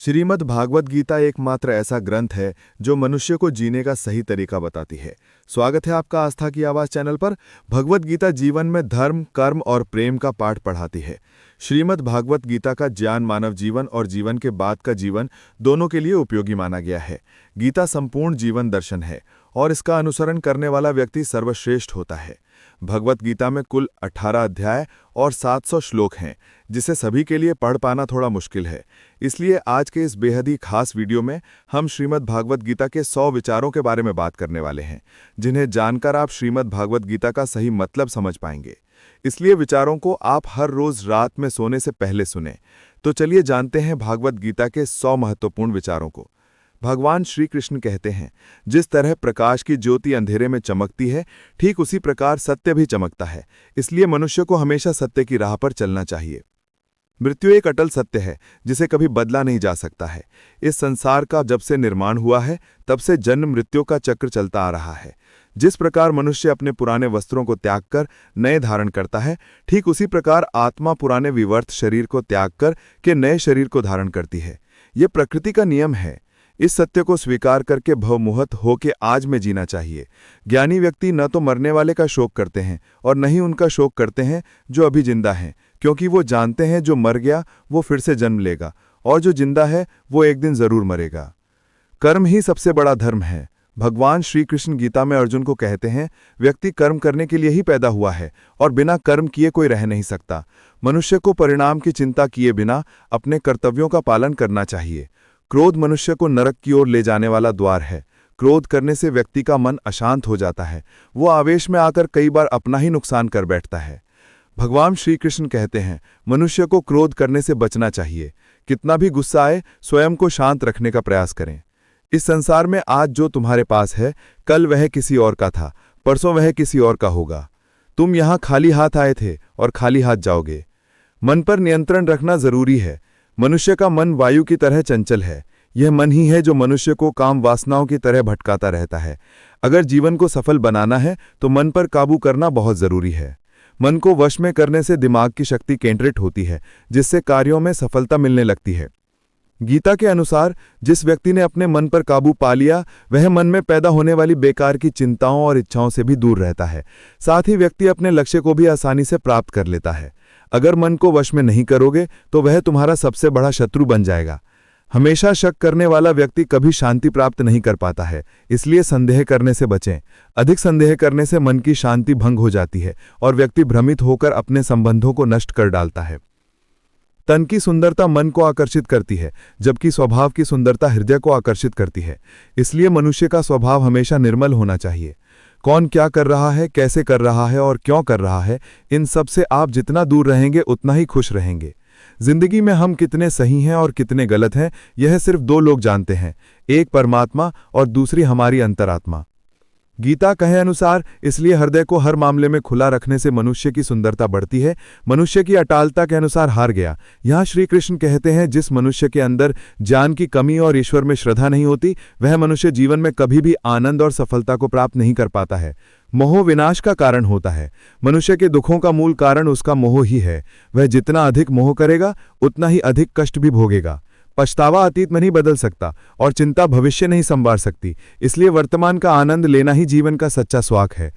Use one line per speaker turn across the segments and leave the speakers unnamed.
श्रीमद् भागवत गीता एकमात्र ऐसा ग्रंथ है जो मनुष्य को जीने का सही तरीका बताती है। स्वागत है आपका आस्था की आवाज चैनल पर। भगवत गीता जीवन में धर्म, कर्म और प्रेम का पाठ पढ़ाती है। श्रीमद् भागवत गीता का ज्ञान मानव जीवन और जीवन के बाद का जीवन दोनों के लिए उपयोगी माना गया है। गीता संपूर्ण जीवन दर्शन है और इसका अनुसरण करने वाला व्यक्ति सर्वश्रेष्ठ होता है। भगवत गीता में कुल 18 अध्याय और 700 श्लोक हैं, जिसे सभी के लिए पढ़ पाना थोड़ा मुश्किल है। इसलिए आज के इस बेहद ही खास वीडियो में हम श्रीमद् भागवत गीता के 100 विचारों के बारे में बात करने वाले हैं, जिन्हें जानकर आप श्रीमद् भागवत गीता का सही मतलब समझ पाएंगे। इसलिए विचारों को आप हर रोज रात में सोने से पहले सुनें। तो चलिए जानते हैं भागवत गीता के 100 महत्वपूर्ण विचारों को। भगवान श्री कृष्ण कहते हैं, जिस तरह प्रकाश की ज्योति अंधेरे में चमकती है, ठीक उसी प्रकार सत्य भी चमकता है। इसलिए मनुष्य को हमेशा सत्य की राह पर चलना चाहिए। मृत्यु एक अटल सत्य है जिसे कभी बदला नहीं जा सकता है। इस संसार का जब से निर्माण हुआ है, तब से जन्म मृत्यु का चक्र चलता आ रहा है। जिस प्रकार मनुष्य अपने पुराने वस्त्रों को त्याग कर नए धारण करता है, ठीक उसी प्रकार आत्मा पुराने विवर्त शरीर को त्याग कर के नए शरीर को धारण करती है। ये प्रकृति का नियम है। इस सत्य को स्वीकार करके भवमुहत होके आज में जीना चाहिए। ज्ञानी व्यक्ति न तो मरने वाले का शोक करते हैं और न ही उनका शोक करते हैं जो अभी जिंदा हैं, क्योंकि वो जानते हैं जो मर गया वो फिर से जन्म लेगा और जो जिंदा है वो एक दिन जरूर मरेगा। कर्म ही सबसे बड़ा धर्म है। भगवान श्री कृष्ण गीता में अर्जुन को कहते हैं, व्यक्ति कर्म करने के लिए ही पैदा हुआ है और बिना कर्म किए कोई रह नहीं सकता। मनुष्य को परिणाम की चिंता किए बिना अपने कर्तव्यों का पालन करना चाहिए। क्रोध मनुष्य को नरक की ओर ले जाने वाला द्वार है। क्रोध करने से व्यक्ति का मन अशांत हो जाता है। वो आवेश में आकर कई बार अपना ही नुकसान कर बैठता है। भगवान श्री कृष्ण कहते हैं, मनुष्य को क्रोध करने से बचना चाहिए। कितना भी गुस्सा आए, स्वयं को शांत रखने का प्रयास करें। इस संसार में आज जो तुम्हारे पास है, कल वह किसी और का था, परसों वह किसी और का होगा। तुम यहाँ खाली हाथ आए थे और खाली हाथ जाओगे। मन पर नियंत्रण रखना जरूरी है। मनुष्य का मन वायु की तरह चंचल है। यह मन ही है जो मनुष्य को काम वासनाओं की तरह भटकाता रहता है। अगर जीवन को सफल बनाना है तो मन पर काबू करना बहुत जरूरी है। मन को वश में करने से दिमाग की शक्ति केंद्रित होती है, जिससे कार्यों में सफलता मिलने लगती है। गीता के अनुसार जिस व्यक्ति ने अपने मन पर काबू पा लिया, वह मन में पैदा होने वाली बेकार की चिंताओं और इच्छाओं से भी दूर रहता है। साथ ही व्यक्ति अपने लक्ष्य को भी आसानी से प्राप्त कर लेता है। अगर मन को वश में नहीं करोगे तो वह तुम्हारा सबसे बड़ा शत्रु बन जाएगा। हमेशा शक करने वाला व्यक्ति कभी शांति प्राप्त नहीं कर पाता है। इसलिए संदेह करने से बचें। अधिक संदेह करने से मन की शांति भंग हो जाती है और व्यक्ति भ्रमित होकर अपने संबंधों को नष्ट कर डालता है। तन की सुंदरता मन को आकर्षित करती है, जबकि स्वभाव की सुंदरता हृदय को आकर्षित करती है। इसलिए मनुष्य का स्वभाव हमेशा निर्मल होना चाहिए। कौन क्या कर रहा है, कैसे कर रहा है और क्यों कर रहा है, इन सब से आप जितना दूर रहेंगे उतना ही खुश रहेंगे। जिंदगी में हम कितने सही हैं और कितने गलत हैं, यह सिर्फ दो लोग जानते हैं, एक परमात्मा और दूसरी हमारी अंतरात्मा। गीता कहे अनुसार इसलिए हृदय को हर मामले में खुला रखने से मनुष्य की सुंदरता बढ़ती है। मनुष्य की अटालता के अनुसार हार गया। यहाँ श्री कृष्ण कहते हैं, जिस मनुष्य के अंदर ज्ञान की कमी और ईश्वर में श्रद्धा नहीं होती, वह मनुष्य जीवन में कभी भी आनंद और सफलता को प्राप्त नहीं कर पाता है। मोह विनाश का कारण होता है। मनुष्य के दुखों का मूल कारण उसका मोह ही है। वह जितना अधिक मोह करेगा उतना ही अधिक कष्ट भी भोगेगा। पछतावा अतीत में नहीं बदल सकता और चिंता भविष्य नहीं संवार सकती। इसलिए वर्तमान का आनंद लेना ही जीवन का सच्चा स्वाक है।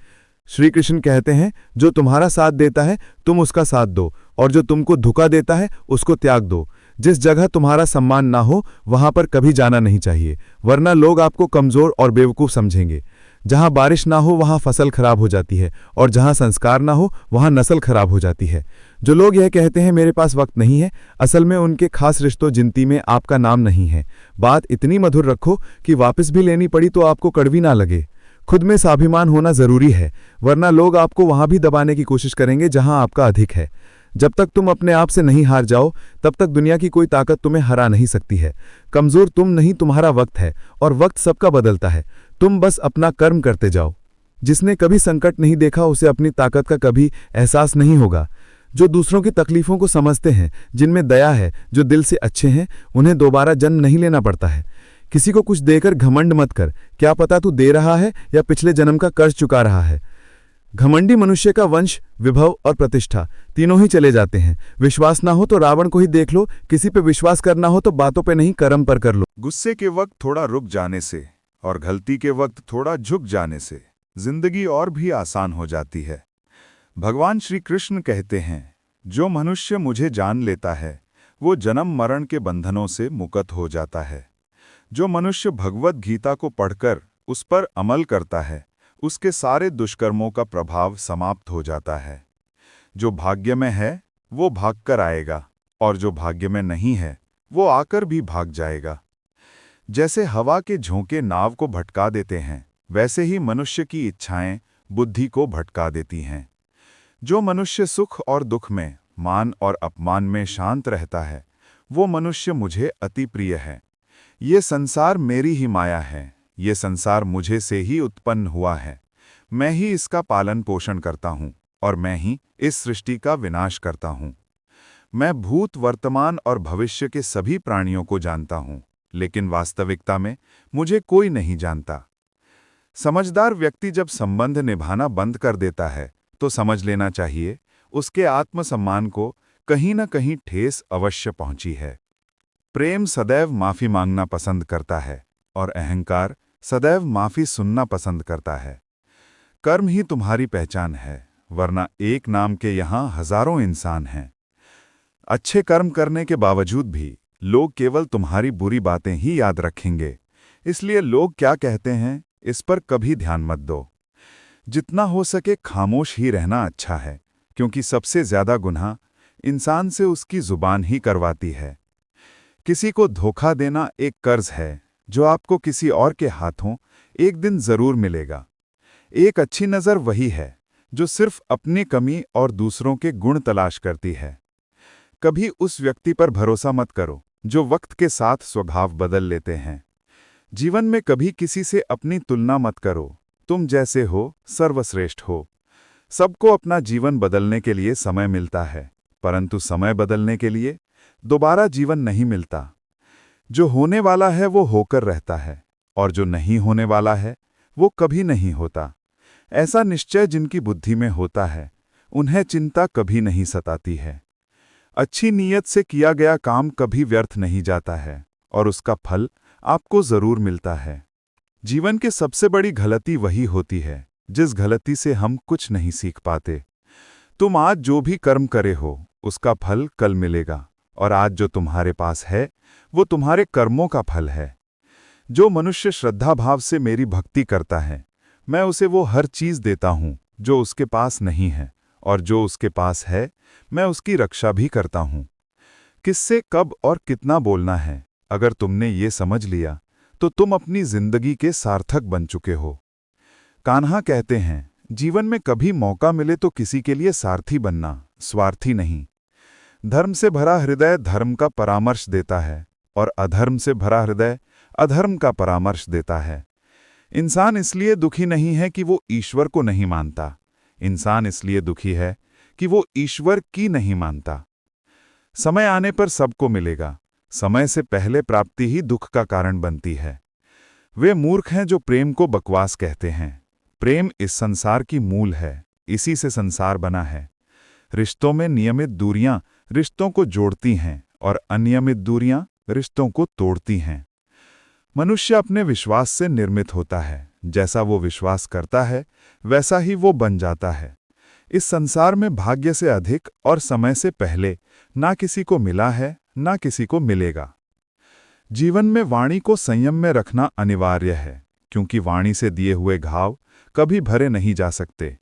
श्री कृष्ण कहते हैं, जो तुम्हारा साथ देता है तुम उसका साथ दो, और जो तुमको धोखा देता है उसको त्याग दो। जिस जगह तुम्हारा सम्मान ना हो वहां पर कभी जाना नहीं चाहिए, वरना लोग आपको कमजोर और बेवकूफ समझेंगे। जहां बारिश ना हो वहां फसल खराब हो जाती है, और जहां संस्कार ना हो वहां नस्ल खराब हो जाती है। जो लोग यह कहते हैं मेरे पास वक्त नहीं है, असल में उनके खास रिश्तों जिनती में आपका नाम नहीं है। बात इतनी मधुर रखो कि वापस भी लेनी पड़ी तो आपको कड़वी ना लगे। खुद में स्वाभिमान होना जरूरी है, वरना लोग आपको वहां भी दबाने की कोशिश करेंगे जहां आपका अधिक है। जब तक तुम अपने आप से नहीं हार जाओ, तब तक दुनिया की कोई ताकत तुम्हें हरा नहीं सकती है। कमजोर तुम नहीं, तुम्हारा वक्त है, और वक्त सबका बदलता है। तुम बस अपना कर्म करते जाओ। जिसने कभी संकट नहीं देखा उसे अपनी ताकत का कभी एहसास नहीं होगा। जो दूसरों की तकलीफों को समझते हैं, जिनमें दया है, जो दिल से अच्छे हैं, उन्हें दोबारा जन्म नहीं लेना पड़ता है। किसी को कुछ देकर घमंड मत कर। क्या पता तू दे रहा है या पिछले जन्म का कर्ज चुका रहा है।
घमंडी मनुष्य का वंश, विभव और प्रतिष्ठा तीनों ही चले जाते हैं। विश्वास ना हो तो रावण को ही देख लो, किसी पे विश्वास करना हो तो बातों पे नहीं कर्म पर कर लो।
गुस्से के वक्त थोड़ा रुक जाने से और गलती के वक्त थोड़ा झुक जाने से जिंदगी और भी आसान हो जाती है। भगवान श्री कृष्ण कहते हैं, जो मनुष्य मुझे जान लेता है वो जन्म मरण के बंधनों से मुक्त हो जाता है। जो मनुष्य भगवत गीता को पढ़कर उस पर अमल करता है उसके सारे दुष्कर्मों का प्रभाव समाप्त हो जाता है। जो भाग्य में है वो भाग कर आएगा और जो भाग्य में नहीं है वो आकर भी भाग जाएगा। जैसे हवा के झोंके नाव को भटका देते हैं, वैसे ही मनुष्य की इच्छाएं बुद्धि को भटका देती हैं। जो मनुष्य सुख और दुख में, मान और अपमान में शांत रहता है वो मनुष्य मुझे अति प्रिय है। ये संसार मेरी ही माया है, ये संसार मुझे से ही उत्पन्न हुआ है। मैं ही इसका पालन पोषण करता हूँ और मैं ही इस सृष्टि का विनाश करता हूँ। मैं भूत, वर्तमान और भविष्य के सभी प्राणियों को जानता हूँ, लेकिन वास्तविकता में मुझे कोई नहीं जानता। समझदार व्यक्ति जब संबंध निभाना बंद कर देता है तो समझ लेना चाहिए उसके आत्मसम्मान को कहीं न कहीं ठेस अवश्य पहुंची है। प्रेम सदैव माफी मांगना पसंद करता है और अहंकार सदैव माफी सुनना पसंद करता है। कर्म ही तुम्हारी पहचान है, वरना एक नाम के यहाँ हजारों इंसान हैं। अच्छे कर्म करने के बावजूद भी लोग केवल तुम्हारी बुरी बातें ही याद रखेंगे, इसलिए लोग क्या कहते हैं इस पर कभी ध्यान मत दो। जितना हो सके खामोश ही रहना अच्छा है, क्योंकि सबसे ज्यादा गुनाह इंसान से उसकी जुबान ही करवाती है। किसी को धोखा देना एक कर्ज है जो आपको किसी और के हाथों एक दिन जरूर मिलेगा। एक अच्छी नज़र वही है जो सिर्फ अपनी कमी और दूसरों के गुण तलाश करती है। कभी उस व्यक्ति पर भरोसा मत करो जो वक्त के साथ स्वभाव बदल लेते हैं। जीवन में कभी किसी से अपनी तुलना मत करो, तुम जैसे हो सर्वश्रेष्ठ हो। सबको अपना जीवन बदलने के लिए समय मिलता है, परंतु समय बदलने के लिए दोबारा जीवन नहीं मिलता। जो होने वाला है वो होकर रहता है और जो नहीं होने वाला है वो कभी नहीं होता। ऐसा निश्चय जिनकी बुद्धि में होता है उन्हें चिंता कभी नहीं सताती है। अच्छी नीयत से किया गया काम कभी व्यर्थ नहीं जाता है और उसका फल आपको जरूर मिलता है। जीवन की सबसे बड़ी गलती वही होती है जिस गलती से हम कुछ नहीं सीख पाते। तुम आज जो भी कर्म करे हो उसका फल कल मिलेगा और आज जो तुम्हारे पास है वो तुम्हारे कर्मों का फल है। जो मनुष्य श्रद्धा भाव से मेरी भक्ति करता है मैं उसे वो हर चीज देता हूँ जो उसके पास नहीं है, और जो उसके पास है मैं उसकी रक्षा भी करता हूँ। किससे कब और कितना बोलना है, अगर तुमने ये समझ लिया तो तुम अपनी जिंदगी के सार्थक बन चुके हो। कान्हा कहते हैं, जीवन में कभी मौका मिले तो किसी के लिए सारथी बनना, स्वार्थी नहीं। धर्म से भरा हृदय धर्म का परामर्श देता है और अधर्म से भरा हृदय अधर्म का परामर्श देता है। इंसान इसलिए दुखी नहीं है कि वो ईश्वर को नहीं मानता, इंसान इसलिए दुखी है कि वो ईश्वर की नहीं मानता। समय आने पर सबको मिलेगा, समय से पहले प्राप्ति ही दुख का कारण बनती है। वे मूर्ख हैं जो प्रेम को बकवास कहते हैं। प्रेम इस संसार की मूल है, इसी से संसार बना है। रिश्तों में नियमित दूरियां रिश्तों को जोड़ती हैं और अनियमित दूरियां रिश्तों को तोड़ती हैं। मनुष्य अपने विश्वास से निर्मित होता है, जैसा वो विश्वास करता है वैसा ही वो बन जाता है। इस संसार में भाग्य से अधिक और समय से पहले ना किसी को मिला है ना किसी को मिलेगा। जीवन में वाणी को संयम में रखना अनिवार्य है, क्योंकि वाणी से दिए हुए घाव कभी भरे नहीं जा सकते।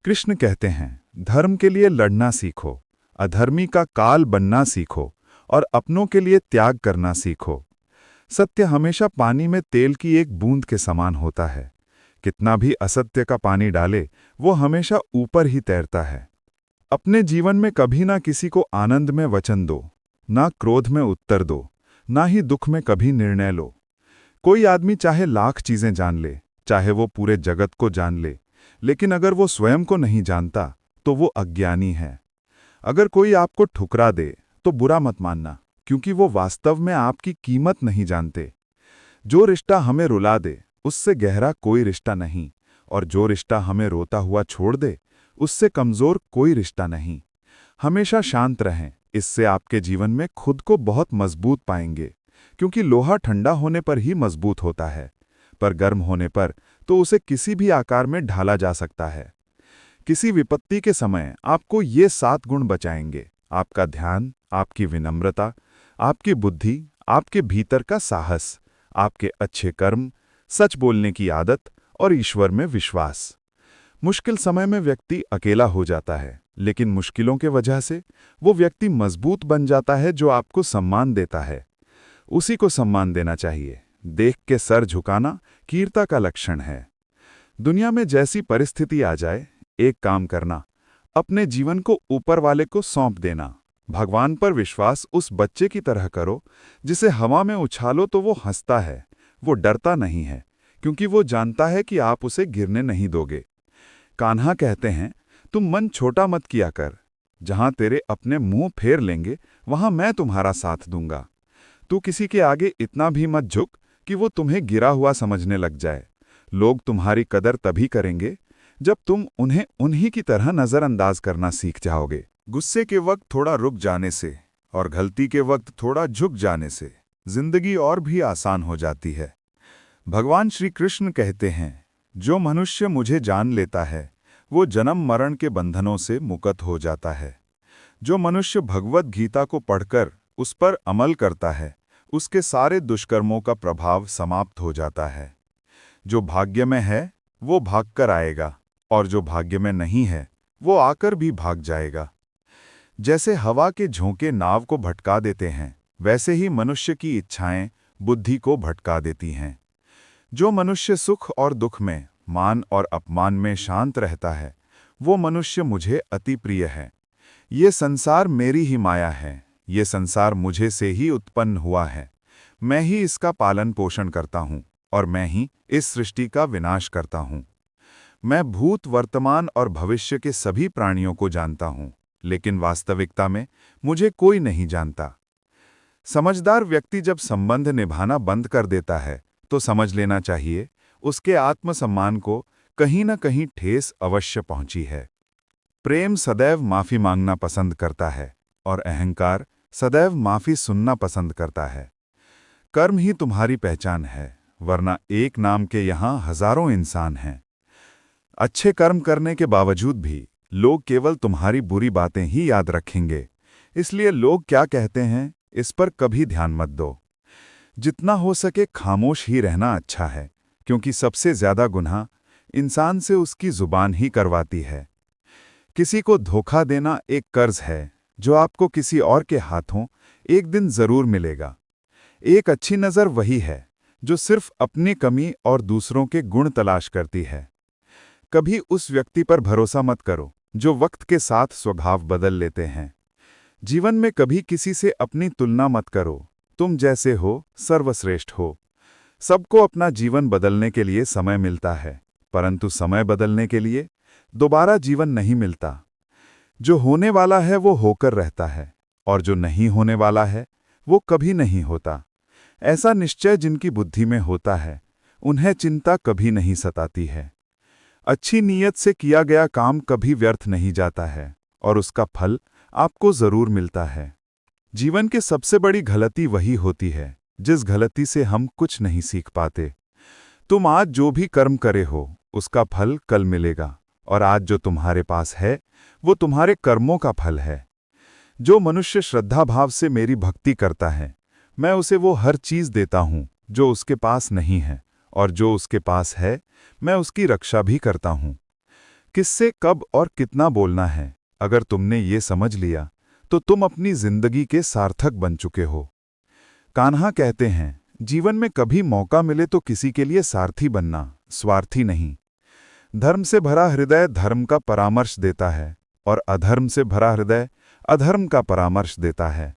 कृष्ण कहते हैं, धर्म के लिए लड़ना सीखो, अधर्मी का काल बनना सीखो और अपनों के लिए त्याग करना सीखो। सत्य हमेशा पानी में तेल की एक बूंद के समान होता है। कितना भी असत्य का पानी डाले वो हमेशा ऊपर ही तैरता है। अपने जीवन में कभी ना किसी को आनंद में वचन दो, ना क्रोध में उत्तर दो, ना ही दुख में कभी निर्णय लो। कोई आदमी चाहे लाख चीजें जान ले, चाहे वो पूरे जगत को जान ले, लेकिन अगर वो स्वयं को नहीं जानता तो वो अज्ञानी है। अगर कोई आपको ठुकरा दे तो बुरा मत मानना, क्योंकि वो वास्तव में आपकी कीमत नहीं जानते। जो रिश्ता हमें रुला दे उससे गहरा कोई रिश्ता नहीं,
और जो रिश्ता हमें रोता हुआ छोड़ दे, उससे कमज़ोर कोई रिश्ता नहीं। हमेशा शांत रहें, इससे आपके जीवन में खुद को बहुत मजबूत पाएंगे, क्योंकि लोहा ठंडा होने पर ही मजबूत होता है, पर गर्म होने पर तो उसे किसी भी आकार में ढाला जा सकता है। किसी विपत्ति के समय आपको ये 7 गुण बचाएंगे: आपका ध्यान, आपकी विनम्रता, आपकी बुद्धि, आपके भीतर का साहस, आपके अच्छे कर्म, सच बोलने की आदत और ईश्वर में विश्वास। मुश्किल समय में व्यक्ति अकेला हो जाता है, लेकिन मुश्किलों के वजह से वो व्यक्ति मजबूत बन जाता है जो आपको सम्मान देता है। उसी को सम्मान देना चाहिए। देख के सर झुकाना कीर्ता का लक्षण है। दुनिया में जैसी परिस्थिति आ जाए, एक काम करना, अपने जीवन को ऊपर वाले को सौंप देना। भगवान पर विश्वास उस बच्चे की तरह करो जिसे हवा में उछालो तो वो हंसता है। वो डरता नहीं है, क्योंकि वो जानता है कि आप उसे गिरने नहीं दोगे। कान्हा कहते हैं, तुम मन छोटा मत किया कर, जहां तेरे अपने मुंह फेर लेंगे वहां मैं तुम्हारा साथ दूंगा। तू किसी के आगे इतना भी मत झुक कि वो तुम्हें गिरा हुआ समझने लग जाए। लोग तुम्हारी कदर तभी करेंगे जब तुम उन्हें उन्हीं की तरह नजरअंदाज करना सीख जाओगे। गुस्से के वक्त थोड़ा रुक जाने से और गलती के वक्त थोड़ा झुक जाने से जिंदगी और भी आसान हो जाती है। भगवान श्री कृष्ण कहते हैं, जो मनुष्य मुझे जान लेता है वो जन्म मरण के बंधनों से मुक्त हो जाता है। जो मनुष्य भगवत गीता को पढ़कर उस पर अमल करता है, उसके सारे दुष्कर्मों का प्रभाव समाप्त हो जाता है। जो भाग्य में है वो भागकर आएगा, और जो भाग्य में नहीं है वो आकर भी भाग जाएगा। जैसे हवा के झोंके नाव को भटका देते हैं, वैसे ही मनुष्य की इच्छाएं बुद्धि को भटका देती हैं। जो मनुष्य सुख और दुख में, मान और अपमान में शांत रहता है, वो मनुष्य मुझे अति प्रिय है। ये संसार मेरी ही माया है, ये संसार मुझे से ही उत्पन्न हुआ है। मैं ही इसका पालन पोषण करता हूँ और मैं ही इस सृष्टि का विनाश करता हूँ। मैं भूत, वर्तमान और भविष्य के सभी प्राणियों को जानता हूँ, लेकिन वास्तविकता में मुझे कोई नहीं जानता। समझदार व्यक्ति जब संबंध निभाना बंद कर देता है तो समझ लेना चाहिए उसके आत्मसम्मान को कहीं न कहीं ठेस अवश्य पहुंची है। प्रेम सदैव माफी मांगना पसंद करता है और अहंकार सदैव माफी सुनना पसंद करता है। कर्म ही तुम्हारी पहचान है, वरना एक नाम के यहाँ हजारों इंसान हैं। अच्छे कर्म करने के बावजूद भी लोग केवल तुम्हारी बुरी बातें ही याद रखेंगे, इसलिए लोग क्या कहते हैं इस पर कभी ध्यान मत दो। जितना हो सके खामोश ही रहना अच्छा है, क्योंकि सबसे ज्यादा गुनाह इंसान से उसकी जुबान ही करवाती है। किसी को धोखा देना एक कर्ज है जो आपको किसी और के हाथों एक दिन जरूर मिलेगा। एक अच्छी नज़र वही है जो सिर्फ अपनी कमी और दूसरों के गुण तलाश करती है। कभी उस व्यक्ति पर भरोसा मत करो जो वक्त के साथ स्वभाव बदल लेते हैं। जीवन में कभी किसी से अपनी तुलना मत करो, तुम जैसे हो सर्वश्रेष्ठ हो। सबको अपना जीवन बदलने के लिए समय मिलता है, परंतु समय बदलने के लिए दोबारा जीवन नहीं मिलता। जो होने वाला है वो होकर रहता है, और जो नहीं होने वाला है वो कभी नहीं होता। ऐसा निश्चय जिनकी बुद्धि में होता है, उन्हें चिंता कभी नहीं सताती है। अच्छी नीयत से किया गया काम कभी व्यर्थ नहीं जाता है, और उसका फल आपको जरूर मिलता है। जीवन की सबसे बड़ी गलती वही होती है जिस गलती से हम कुछ नहीं सीख पाते। तुम आज जो भी कर्म करे हो उसका फल कल मिलेगा, और आज जो तुम्हारे पास है वो तुम्हारे कर्मों का फल है। जो मनुष्य श्रद्धा भाव से मेरी भक्ति करता है, मैं उसे वो हर चीज देता हूँ जो उसके पास नहीं है, और जो उसके पास है मैं उसकी रक्षा भी करता हूँ। किससे कब और कितना बोलना है, अगर तुमने ये समझ लिया तो तुम अपनी जिंदगी के सार्थक बन चुके हो। कान्हा कहते हैं, जीवन में कभी मौका मिले तो किसी के लिए सारथी बनना, स्वार्थी नहीं। धर्म से भरा हृदय धर्म का परामर्श देता है, और अधर्म से भरा हृदय अधर्म का परामर्श देता है।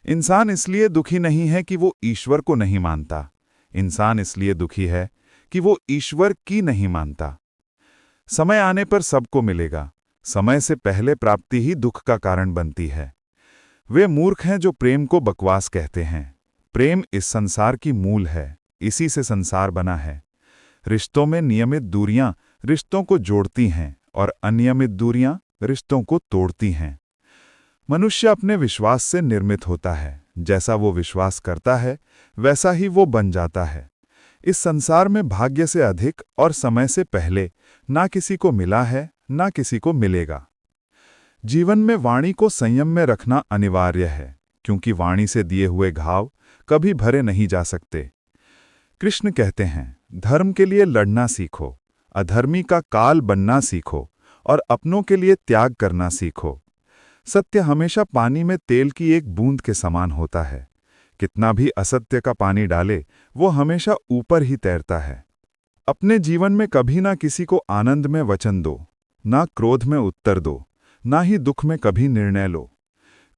इंसान इसलिए दुखी नहीं है कि वो ईश्वर को नहीं मानता, इंसान इसलिए दुखी है कि वो ईश्वर की नहीं मानता। समय आने पर सबको मिलेगा, समय से पहले प्राप्ति ही दुख का कारण बनती है। वे मूर्ख हैं जो प्रेम को बकवास कहते हैं। प्रेम इस संसार की मूल है, इसी से संसार बना है। रिश्तों में नियमित दूरियां रिश्तों को जोड़ती हैं और अनियमित दूरियां रिश्तों को तोड़ती हैं। मनुष्य अपने विश्वास से निर्मित होता है। जैसा वो विश्वास करता है वैसा ही वो बन जाता है। इस संसार में भाग्य से अधिक और समय से पहले ना किसी को मिला है ना किसी को मिलेगा। जीवन में वाणी को संयम में रखना अनिवार्य है, क्योंकि वाणी से दिए हुए घाव कभी भरे नहीं जा सकते। कृष्ण कहते हैं, धर्म के लिए लड़ना सीखो, अधर्मी का काल बनना सीखो और अपनों के लिए त्याग करना सीखो। सत्य हमेशा पानी में तेल की एक बूंद के समान होता है। कितना भी असत्य का पानी डाले वो हमेशा ऊपर ही तैरता है। अपने जीवन में कभी ना किसी को आनंद में वचन दो, ना क्रोध में उत्तर दो, ना ही दुख में कभी निर्णय लो।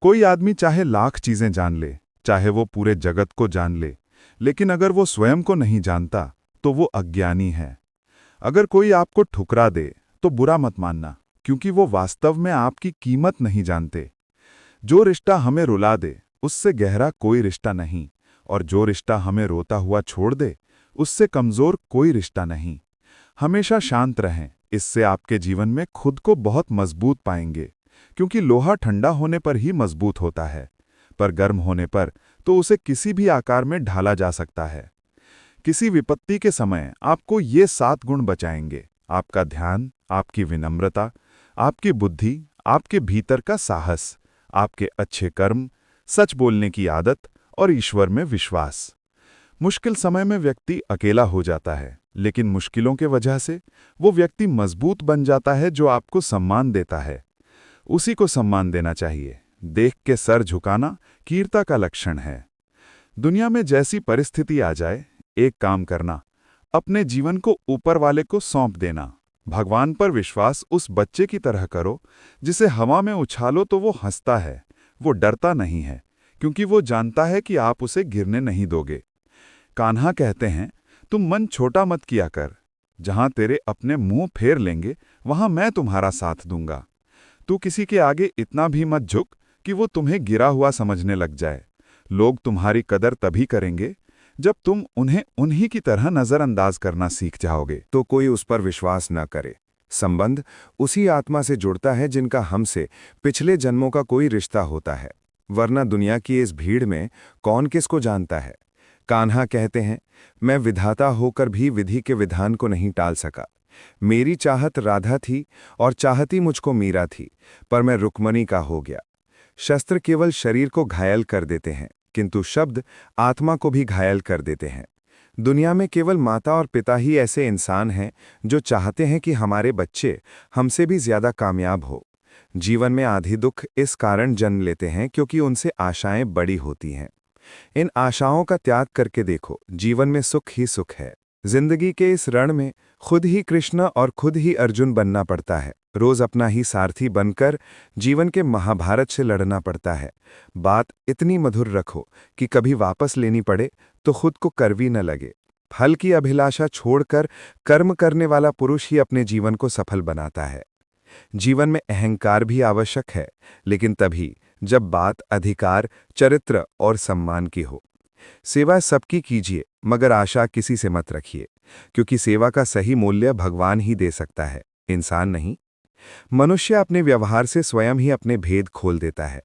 कोई आदमी चाहे लाख चीजें जान ले, चाहे वो पूरे जगत को जान ले, लेकिन अगर वो स्वयं को नहीं जानता तो वो अज्ञानी है। अगर कोई आपको ठुकरा दे तो बुरा मत मानना, क्योंकि वो वास्तव में आपकी कीमत नहीं जानते। जो रिश्ता हमें रुला दे उससे गहरा कोई रिश्ता नहीं, और जो रिश्ता हमें रोता हुआ छोड़ दे उससे कमजोर कोई रिश्ता नहीं। हमेशा शांत रहें, इससे आपके जीवन में खुद को बहुत मजबूत पाएंगे, क्योंकि लोहा ठंडा होने पर ही मजबूत होता है, पर गर्म होने पर तो उसे किसी भी आकार में ढाला जा सकता है। किसी विपत्ति के समय आपको ये 7 गुण बचाएंगे: आपका ध्यान, आपकी विनम्रता, आपकी बुद्धि, आपके भीतर का साहस, आपके अच्छे कर्म, सच बोलने की आदत और ईश्वर में विश्वास। मुश्किल समय में व्यक्ति अकेला हो जाता है, लेकिन मुश्किलों के वजह से वो व्यक्ति मजबूत बन जाता है जो आपको सम्मान देता है। उसी को सम्मान देना चाहिए। देख के सर झुकाना कीर्ता का लक्षण है। दुनिया में जैसी परिस्थिति आ जाए, एक काम करना, अपने जीवन को ऊपर वाले को सौंप देना। भगवान पर विश्वास उस बच्चे की तरह करो जिसे हवा में उछालो तो वो हंसता है, वो डरता नहीं है, क्योंकि वो जानता है कि आप उसे गिरने नहीं दोगे। कान्हा कहते हैं, तुम मन छोटा मत किया कर, जहां तेरे अपने मुंह फेर लेंगे वहां मैं तुम्हारा साथ दूंगा। तू किसी के आगे इतना भी मत झुक कि वो तुम्हें गिरा हुआ समझने लग जाए। लोग तुम्हारी कदर तभी करेंगे जब तुम उन्हें उन्हीं की तरह नजरअंदाज करना सीख जाओगे।
तो कोई उस पर विश्वास न करे। संबंध उसी आत्मा से जुड़ता है जिनका हमसे पिछले जन्मों का कोई रिश्ता होता है, वरना दुनिया की इस भीड़ में कौन किसको जानता है। कान्हा कहते हैं, मैं विधाता होकर भी विधि के विधान को नहीं टाल सका। मेरी चाहत राधा थी और चाहती मुझको मीरा थी, पर मैं रुक्मणी का हो गया। शस्त्र केवल शरीर को घायल कर देते हैं, किंतु शब्द आत्मा को भी घायल कर देते हैं। दुनिया में केवल माता और पिता ही ऐसे इंसान हैं जो चाहते हैं कि हमारे बच्चे हमसे भी ज्यादा कामयाब हो। जीवन में आधी दुख इस कारण जन्म लेते हैं क्योंकि उनसे आशाएं बड़ी होती हैं। इन आशाओं का त्याग करके देखो, जीवन में सुख ही सुख है। जिंदगी के इस रण में खुद ही कृष्ण और खुद ही अर्जुन बनना पड़ता है। रोज अपना ही सारथी बनकर जीवन के महाभारत से लड़ना पड़ता है। बात इतनी मधुर रखो कि कभी वापस लेनी पड़े तो खुद को कड़वी न लगे। फल की अभिलाषा छोड़कर कर्म करने वाला पुरुष ही अपने जीवन को सफल बनाता है। जीवन में अहंकार भी आवश्यक है, लेकिन तभी जब बात अधिकार, चरित्र और सम्मान की हो। सेवा सबकी कीजिए, मगर आशा किसी से मत रखिए, क्योंकि सेवा का सही मूल्य भगवान ही दे सकता है, इंसान नहीं। मनुष्य अपने व्यवहार से स्वयं ही अपने भेद खोल देता है।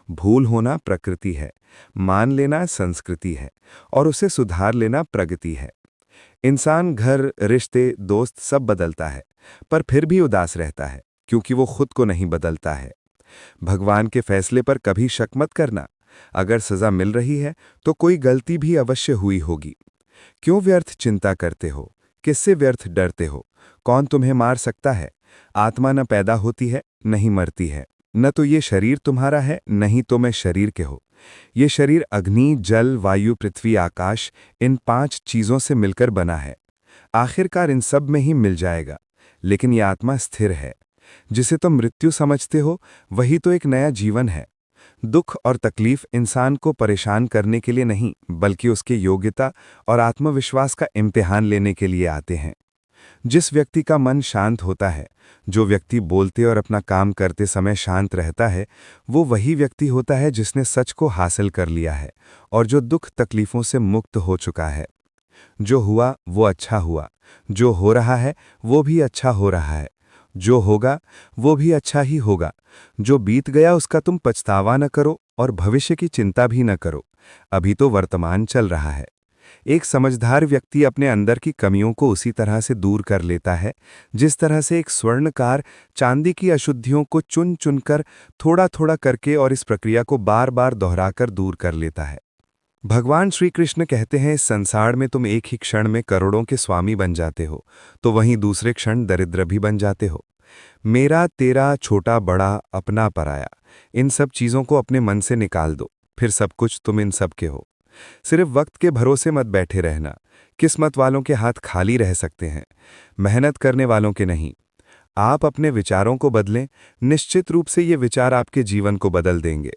भूल होना प्रकृति है, मान लेना संस्कृति है और उसे सुधार लेना प्रगति है। इंसान घर, रिश्ते, दोस्त सब बदलता है, पर फिर भी उदास रहता है, क्योंकि वो खुद को नहीं बदलता है। भगवान के फैसले पर कभी शक मत करना। अगर सजा मिल रही है तो कोई गलती भी अवश्य हुई होगी। क्यों व्यर्थ चिंता करते हो? किससे व्यर्थ डरते हो? कौन तुम्हें मार सकता है? आत्मा न पैदा होती है, नहीं मरती है। न तो ये शरीर तुम्हारा है, नहीं तो मैं शरीर के हो। ये शरीर अग्नि, जल, वायु, पृथ्वी, आकाश, इन 5 चीजों से मिलकर बना है। आखिरकार इन सब में ही मिल जाएगा, लेकिन ये आत्मा स्थिर है। जिसे तुम मृत्यु समझते हो वही तो एक नया जीवन है। दुख और तकलीफ इंसान को परेशान करने के लिए नहीं, बल्कि उसके योग्यता और आत्मविश्वास का इम्तिहान लेने के लिए आते हैं। जिस व्यक्ति का मन शांत होता है, जो व्यक्ति बोलते और अपना काम करते समय शांत रहता है, वो वही व्यक्ति होता है जिसने सच को हासिल कर लिया है और जो दुख तकलीफों से मुक्त हो चुका है। जो हुआ वो अच्छा हुआ, जो हो रहा है वो भी अच्छा हो रहा है, जो होगा वो भी अच्छा ही होगा, जो बीत गया उसका तुम पछतावा न करो और भविष्य की चिंता भी न करो, अभी तो वर्तमान चल रहा है। एक समझदार व्यक्ति अपने अंदर की कमियों को उसी तरह से दूर कर लेता है जिस तरह से एक स्वर्णकार चांदी की अशुद्धियों को चुन चुनकर थोड़ा थोड़ा करके और इस प्रक्रिया को बार बार दोहराकर दूर कर लेता है। भगवान श्री कृष्ण कहते हैं, इस संसार में तुम एक ही क्षण में करोड़ों के स्वामी बन जाते हो तो वहीं दूसरे क्षण दरिद्र भी बन जाते हो। मेरा तेरा छोटा बड़ा अपना पराया, इन सब चीज़ों को अपने मन से निकाल दो, फिर सब कुछ तुम इन सब के हो। सिर्फ वक्त के भरोसे मत बैठे रहना, किस्मत वालों के हाथ खाली रह सकते हैं, मेहनत करने वालों के नहीं। आप अपने विचारों को बदलें, निश्चित रूप से ये विचार आपके जीवन को बदल देंगे।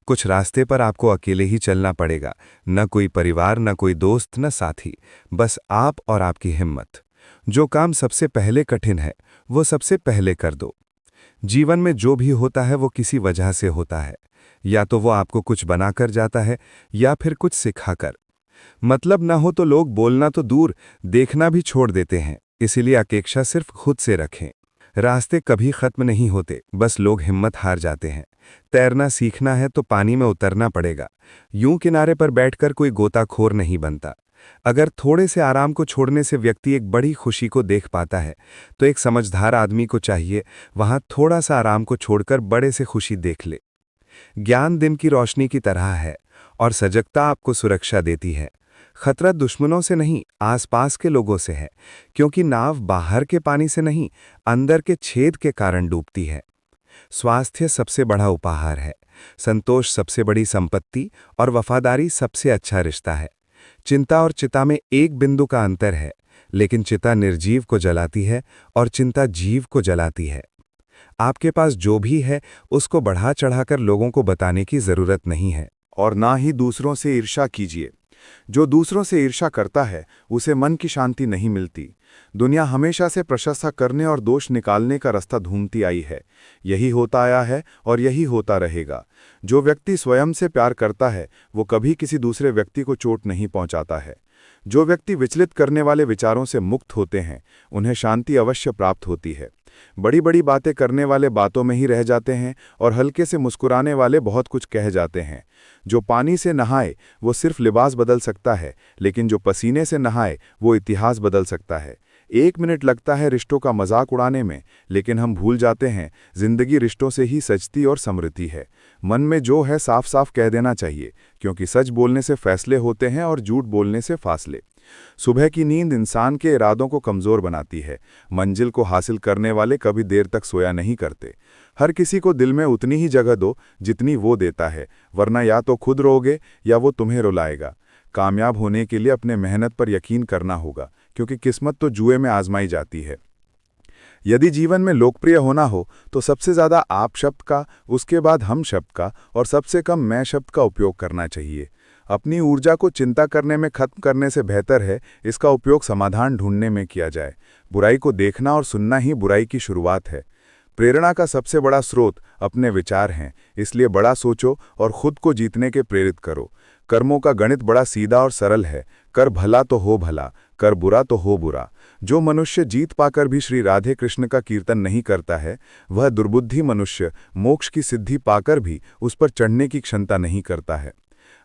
कुछ रास्ते पर आपको अकेले ही चलना पड़ेगा, न कोई परिवार, न कोई दोस्त, न साथी, बस आप और आपकी हिम्मत। जो काम सबसे पहले कठिन है वो सबसे पहले कर दो। जीवन में जो भी होता है वो किसी वजह से होता है, या तो वो आपको कुछ बनाकर जाता है या फिर कुछ सिखाकर। मतलब ना हो तो लोग बोलना तो दूर, देखना भी छोड़ देते हैं, इसीलिए अपेक्षा सिर्फ खुद से रखें। रास्ते कभी खत्म नहीं होते, बस लोग हिम्मत हार जाते हैं। तैरना सीखना है तो पानी में उतरना पड़ेगा, यूं किनारे पर बैठकर कोई गोताखोर नहीं बनता। अगर थोड़े से आराम को छोड़ने से व्यक्ति एक बड़ी खुशी को देख पाता है तो एक समझदार आदमी को चाहिए वहां थोड़ा सा आराम को छोड़कर बड़े से खुशी देख ले। ज्ञान दिन की रोशनी की तरह है और सजगता आपको सुरक्षा देती है। खतरा दुश्मनों से नहीं, आसपास के लोगों से है, क्योंकि नाव बाहर के पानी से नहीं, अंदर के छेद के कारण डूबती है। स्वास्थ्य सबसे बड़ा उपहार है, संतोष सबसे बड़ी संपत्ति और वफादारी सबसे अच्छा रिश्ता है। चिंता और चिता में एक बिंदु का अंतर है, लेकिन चिता निर्जीव को जलाती है और चिंता जीव को जलाती है। आपके पास जो भी है उसको बढ़ा चढ़ाकर लोगों को बताने की जरूरत नहीं है।
और ना ही दूसरों से ईर्ष्या कीजिए। जो दूसरों से ईर्ष्या करता है उसे मन की शांति नहीं मिलती। दुनिया हमेशा से प्रशंसा करने और दोष निकालने का रास्ता ढूंढती आई है। यही होता आया है और यही होता रहेगा। जो व्यक्ति स्वयं से प्यार करता है वो कभी किसी दूसरे व्यक्ति को चोट नहीं पहुंचाता है। जो व्यक्ति विचलित करने वाले विचारों से मुक्त होते हैं उन्हें शांति अवश्य प्राप्त होती है। बड़ी बड़ी बातें करने वाले बातों में ही रह जाते हैं और हल्के से मुस्कुराने वाले बहुत कुछ कह जाते हैं। जो पानी से नहाए वो सिर्फ लिबास बदल सकता है, लेकिन जो पसीने से नहाए वो इतिहास बदल सकता है। 1 मिनट लगता है रिश्तों का मजाक उड़ाने में, लेकिन हम भूल जाते हैं जिंदगी रिश्तों से ही सजती और समृद्धि है। मन में जो है साफ साफ कह देना चाहिए, क्योंकि सच बोलने से फैसले होते हैं और झूठ बोलने से फासले। सुबह की नींद इंसान के इरादों को कमजोर बनाती है। मंजिल को हासिल करने वाले कभी देर तक सोया नहीं करते। हर किसी को दिल में उतनी ही जगह दो जितनी वो देता है, वरना या तो खुद रोगे या वो तुम्हें रुलाएगा। कामयाब होने के लिए अपने मेहनत पर यकीन करना होगा, क्योंकि किस्मत तो जुए में आजमाई जाती है। यदि जीवन में लोकप्रिय होना हो तो सबसे ज़्यादा आप शब्द का, उसके बाद हम शब्द का और सबसे कम मैं शब्द का उपयोग करना चाहिए। अपनी ऊर्जा को चिंता करने में खत्म करने से बेहतर है इसका उपयोग समाधान ढूंढने में किया जाए। बुराई को देखना और सुनना ही बुराई की शुरुआत है। प्रेरणा का सबसे बड़ा स्रोत अपने विचार हैं, इसलिए बड़ा सोचो और खुद को जीतने के प्रेरित करो। कर्मों का गणित बड़ा सीधा और सरल है। कर भला तो हो भला, कर बुरा तो हो बुरा। जो मनुष्य जीत पाकर भी श्री राधे कृष्ण का कीर्तन नहीं करता है, वह दुर्बुद्धि मनुष्य मोक्ष की सिद्धि पाकर भी उस पर चढ़ने की क्षमता नहीं करता है।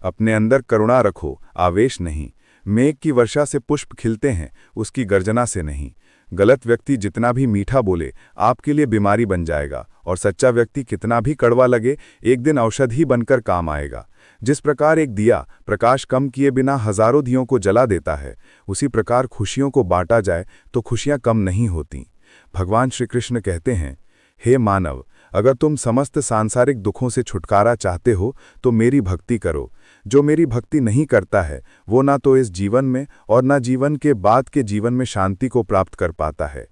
अपने अंदर करुणा रखो, आवेश नहीं। मेघ की वर्षा से पुष्प खिलते हैं, उसकी गर्जना से नहीं। गलत व्यक्ति जितना भी मीठा बोले आपके लिए बीमारी बन जाएगा, और सच्चा व्यक्ति कितना भी कड़वा लगे एक दिन औषधि बनकर काम आएगा। जिस प्रकार एक दिया प्रकाश कम किए बिना हजारों दियों को जला देता है, उसी प्रकार खुशियों को बांटा जाए तो खुशियां कम नहीं होती। भगवान श्री कृष्ण कहते हैं, हे मानव, अगर तुम समस्त सांसारिक दुखों से छुटकारा चाहते हो तो मेरी भक्ति करो। जो मेरी भक्ति नहीं करता है वो ना तो इस जीवन में और ना जीवन के बाद के जीवन में शांति को प्राप्त कर पाता है।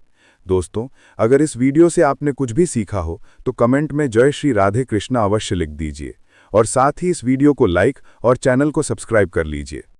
दोस्तों, अगर इस वीडियो से आपने कुछ भी सीखा हो तो कमेंट में जय श्री राधे कृष्ण अवश्य लिख दीजिए, और साथ ही इस वीडियो को लाइक और चैनल को सब्सक्राइब कर लीजिए।